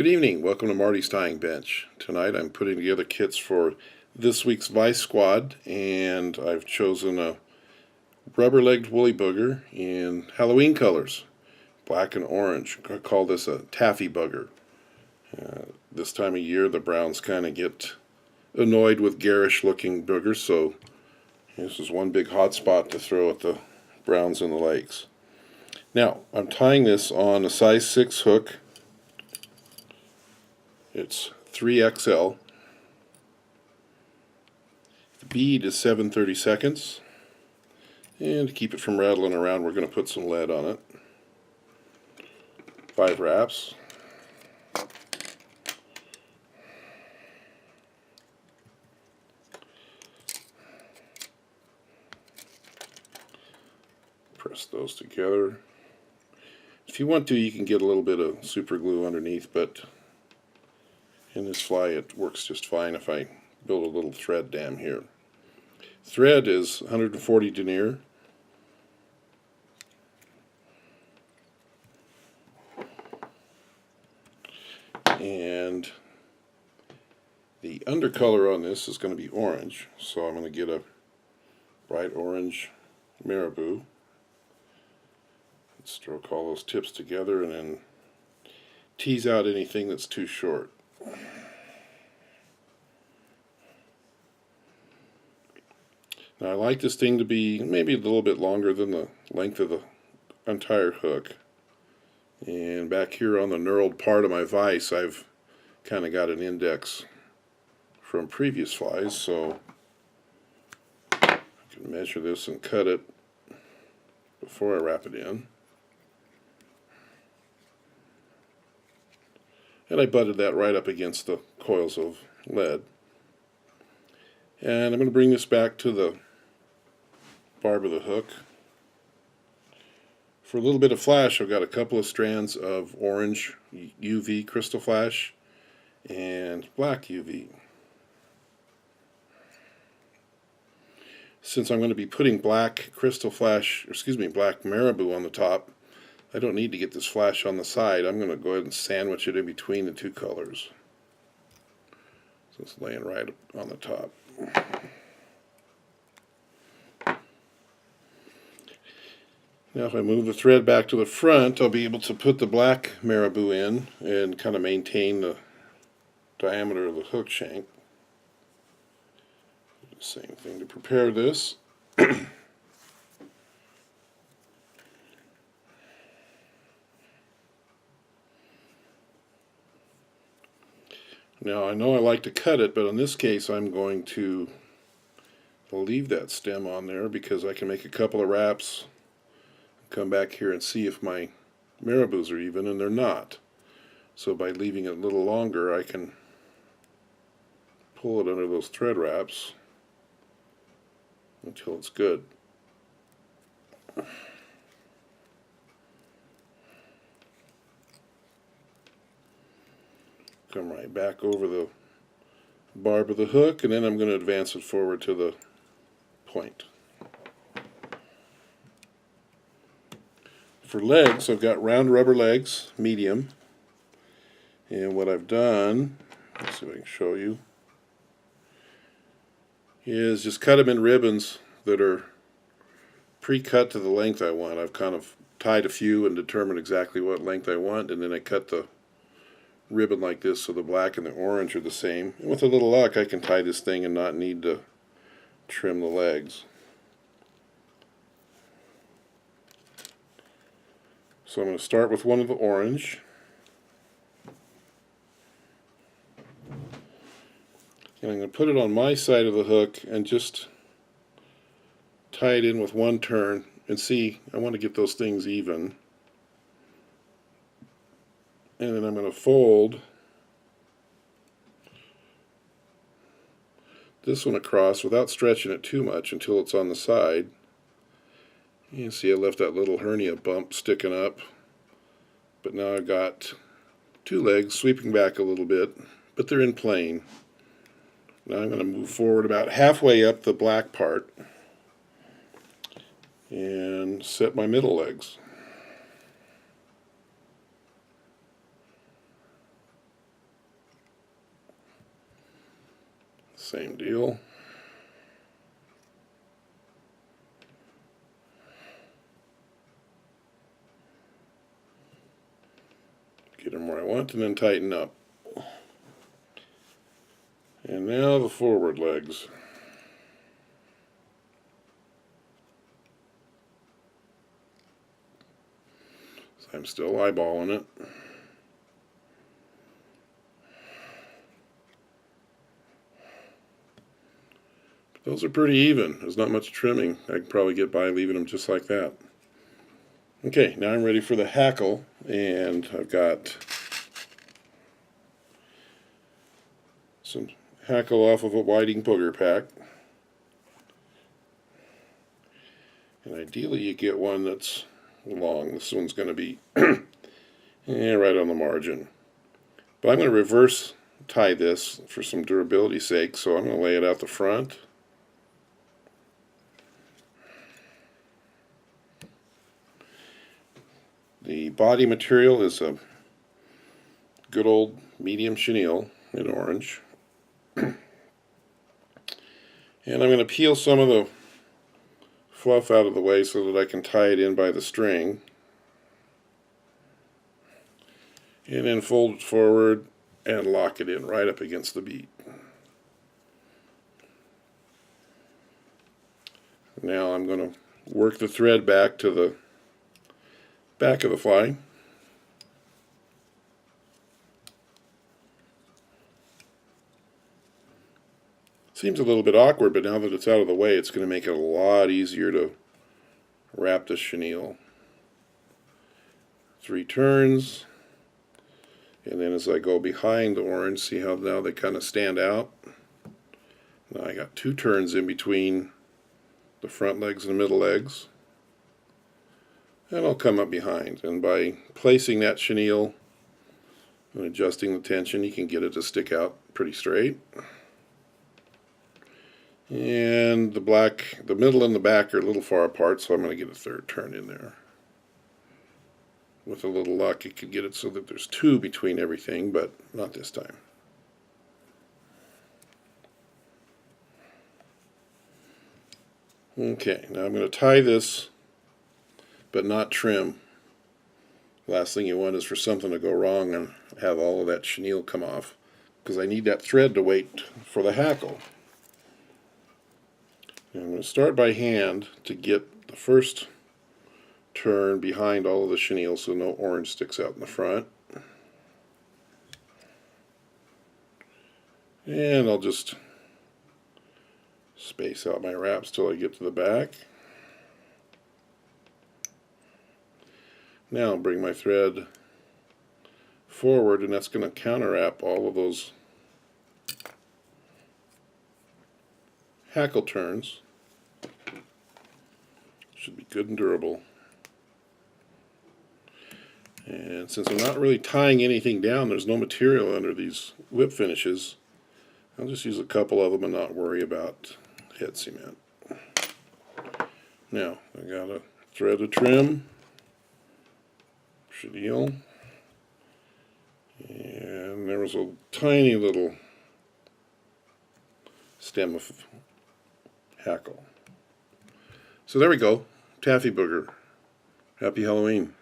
Good evening, welcome to Marty's Tying Bench. Tonight I'm putting together kits for this week's Vice Squad, and I've chosen a rubber-legged woolly booger in Halloween colors, black and orange. I call this a Taffy Bugger. This time of year the browns kind of get annoyed with garish looking boogers, so this is one big hot spot to throw at the browns in the lakes. Now I'm tying this on a size 6 hook. It's 3XL. The bead is 7/32, and to keep it from rattling around we're going to put some lead on it. 5 wraps. Press those together. If you want to, you can get a little bit of super glue underneath, but in this fly it works just fine if I build a little thread dam here. Thread is 140 denier. And the undercolor on this is going to be orange, so I'm going to get a bright orange marabou. Stroke all those tips together and then tease out anything that's too short. Now I like this thing to be maybe a little bit longer than the length of the entire hook. And back here on the knurled part of my vise I've kind of got an index from previous flies, so I can measure this and cut it before I wrap it in. And I butted that right up against the coils of lead. And I'm going to bring this back to the barb of the hook. For a little bit of flash, I've got a couple of strands of orange UV crystal flash and black UV. Since I'm going to be putting black crystal flash, black marabou on the top, I don't need to get this flash on the side. I'm going to go ahead and sandwich it in between the two colors. So it's laying right on the top. Now if I move the thread back to the front, I'll be able to put the black marabou in and kind of maintain the diameter of the hook shank. Same thing to prepare this. Now I know I like to cut it, but in this case I'm going to leave that stem on there because I can make a couple of wraps, come back here and see if my marabous are even, and they're not. So by leaving it a little longer I can pull it under those thread wraps until it's good. Come right back over the barb of the hook, and then I'm going to advance it forward to the point. For legs, I've got round rubber legs, medium, and what I've done, let's see if I can show you, is just cut them in ribbons that are pre-cut to the length I want. I've kind of tied a few and determined exactly what length I want, and then I cut the ribbon like this so the black and the orange are the same. And with a little luck I can tie this thing and not need to trim the legs. So I'm going to start with one of the orange. And I'm going to put it on my side of the hook and just tie it in with one turn and see, I want to get those things even. And then I'm going to fold this one across without stretching it too much until it's on the side. You can see I left that little hernia bump sticking up, but now I've got two legs sweeping back a little bit, but they're in plane. Now I'm going to move forward about halfway up the black part and set my middle legs. Same deal. Get them where I want and then tighten up. And now the forward legs. So I'm still eyeballing it. Those are pretty even. There's not much trimming. I could probably get by leaving them just like that. Okay, now I'm ready for the hackle, and I've got some hackle off of a whiting booger pack. And ideally you get one that's long. This one's going to be right on the margin. But I'm going to reverse tie this for some durability sake, so I'm going to lay it out the front. The body material is a good old medium chenille in orange. And I'm going to peel some of the fluff out of the way so that I can tie it in by the string. And then fold it forward and lock it in right up against the bead. Now I'm going to work the thread back to the back of the fly. Seems a little bit awkward, but now that it's out of the way, it's going to make it a lot easier to wrap the chenille. 3 turns, and then as I go behind the orange, see how now they kind of stand out? Now I got 2 turns in between the front legs and the middle legs. And I'll come up behind, and by placing that chenille and adjusting the tension, you can get it to stick out pretty straight. And the middle and the back are a little far apart, so I'm going to get a 3rd turn in there. With a little luck, you could get it so that there's 2 between everything, but not this time. Okay, now I'm going to tie this, but not trim. Last thing you want is for something to go wrong and have all of that chenille come off, because I need that thread to wait for the hackle. And I'm going to start by hand to get the first turn behind all of the chenille so no orange sticks out in the front. And I'll just space out my wraps till I get to the back. Now I'll bring my thread forward, and that's going to counterwrap all of those hackle turns. Should be good and durable. And since I'm not really tying anything down, there's no material under these whip finishes, I'll just use a couple of them and not worry about head cement. Now, I got a thread to trim, chenille, and there was a tiny little stem of hackle. So there we go, Taffy Bugger. Happy Halloween.